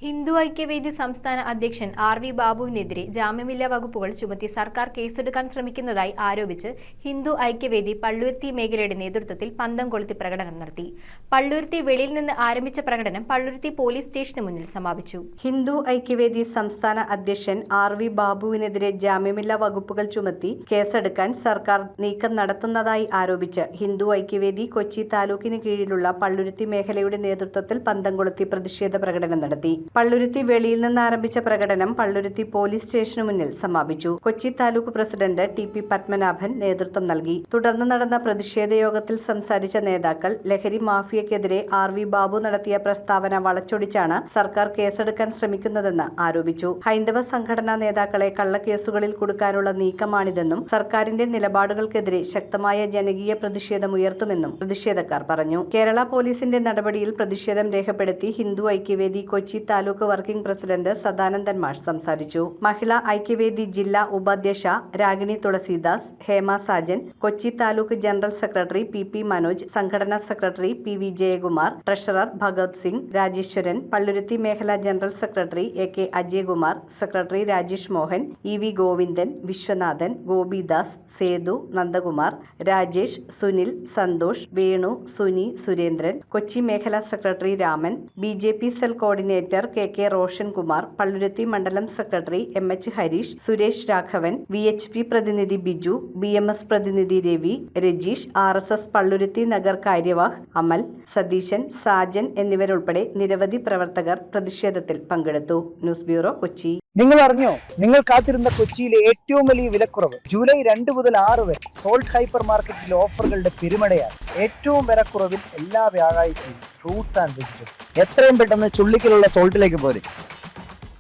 ഹിന്ദു ഐക്യവേദി സംസ്ഥാന അധ്യക്ഷൻ ആർ.വി. ബാബുവിനെതിരെ ജാമ്യമില്ലാ വകുപ്പുകൾ ചുമത്തി സർക്കാർ കേസെടുക്കാൻ ശ്രമിക്കുന്നതായി ആരോപിച്ച് ഹിന്ദു ഐക്യവേദി പള്ളുരുത്തി മേഖലയുടെ നേതൃത്വത്തിൽ പന്തം കൊളുത്തി പ്രകടനം നടത്തി. പള്ളുരുത്തി വെളിയിൽ നിന്ന് ആരംഭിച്ച പ്രകടനം പള്ളുരുത്തി പോലീസ് സ്റ്റേഷന് മുന്നിൽ സമാപിച്ചു. ഹിന്ദു ഐക്യവേദി സംസ്ഥാന അധ്യക്ഷൻ ആർ.വി. ബാബുവിനെതിരെ ജാമ്യമില്ലാ വകുപ്പുകൾ ചുമത്തി കേസെടുക്കാൻ സർക്കാർ നീക്കം നടത്തുന്നതായി ആരോപിച്ച് ഹിന്ദു ഐക്യവേദി കൊച്ചി താലൂക്കിന് കീഴിലുള്ള പള്ളുരുത്തി മേഖലയുടെ നേതൃത്വത്തിൽ പന്തം കൊളുത്തി പ്രതിഷേധ പ്രകടനം നടത്തി. പള്ളുരുത്തി വെളിയിൽ നിന്ന് ആരംഭിച്ച പ്രകടനം പള്ളുരുത്തി പോലീസ് സ്റ്റേഷന് മുന്നിൽ സമാപിച്ചു. Kochi taluk president T P. പത്മനാഭൻ നേതൃത്വം നൽകി. തുടർന്ന് നടന്ന പ്രതിഷേധ യോഗത്തിൽ സംസാരിച്ച നേതാക്കൾ ലഹരി മാഫിയക്കെതിരെ ആർ.വി. ബാബു നടത്തിയ പ്രസ്താവന വളച്ചൊടിച്ചാണ് സർക്കാർ കേസെടുക്കാൻ ശ്രമിക്കുന്നതെന്ന് ആരോപിച്ചു. ഹൈന്ദവ സംഘടനാ നേതാക്കളെ കള്ളക്കേസുകളിൽ കുടുക്കാനുള്ള നീക്കമാണിതെന്നും സർക്കാരിന്റെ നിലപാടുകൾക്കെതിരെ ശക്തമായ ജനകീയ പ്രതിഷേധമുയർത്തുമെന്നും പ്രതിഷേധക്കാർ പറഞ്ഞു. കേരള പോലീസിന്റെ നടപടിയിൽ പ്രതിഷേധം രേഖപ്പെടുത്തി ഹിന്ദു ഐക്യവേദി കൊച്ചി താലൂക്ക് വർക്കിംഗ് പ്രസിഡന്റ് സദാനന്ദൻ മാഷ് സംസാരിച്ചു. മഹിളാ ഐക്യവേദി ജില്ലാ ഉപാധ്യക്ഷ Ragini Thulasidas, Hema Sajan, Kochi taluk general secretary P. Manoj, സംഘടനാ secretary P. Jayakumar, treasurer Bhagat Singh, Rajeswaran, Palluruthy മേഖലാ general secretary A K. Ajayakumar, secretary Rajesh Mohan, E V. Govindan, Viswanathan, Gopidas, Sethu, Nandakumar, Rajesh, Sunil, Santhosh, Venu, Suni, Surendran, Kochi മേഖലാ secretary Raman, BJP. Cell coordinator K. Roshankumar, Palluruthy മണ്ഡലം സെക്രട്ടറി എം.എച്ച്. ഹരീഷ്, സുരേഷ് രാഘവൻ, വി.എച്ച്.പി. പ്രതിനിധി ബിജു, ബി.എം.എസ്. പ്രതിനിധി രവി, രജീഷ്, ആർ.എസ്.എസ്. പള്ളുരുത്തി നഗർ കാര്യവാഹ് അമൽ, സതീശൻ, സാജൻ എന്നിവരുൾപ്പെടെ നിരവധി പ്രവർത്തകർ പ്രതിഷേധത്തിൽ പങ്കെടുത്തു. News bureau, Kochi. നിങ്ങൾ അറിഞ്ഞോ, നിങ്ങൾ കാത്തിരുന്ന കൊച്ചിയിലെ ഏറ്റവും വലിയ വിലക്കുറവ് ജൂലൈ 2 മുതൽ 6 വരെ സോൾട്ട് ഹൈപ്പർ മാർക്കറ്റിലെ ഓഫറുകളുടെ പെരുമഴയാണ്. ഏറ്റവും വിലക്കുറവിൽ എല്ലാ വ്യാഴാഴ്ചയും ഫ്രൂട്ട്സ് ആൻഡ് വെജിറ്റബിൾസ്. എത്രയും പെട്ടെന്ന് ചുള്ളിക്കലുള്ള സോൾട്ടിലേക്ക് പോരെ.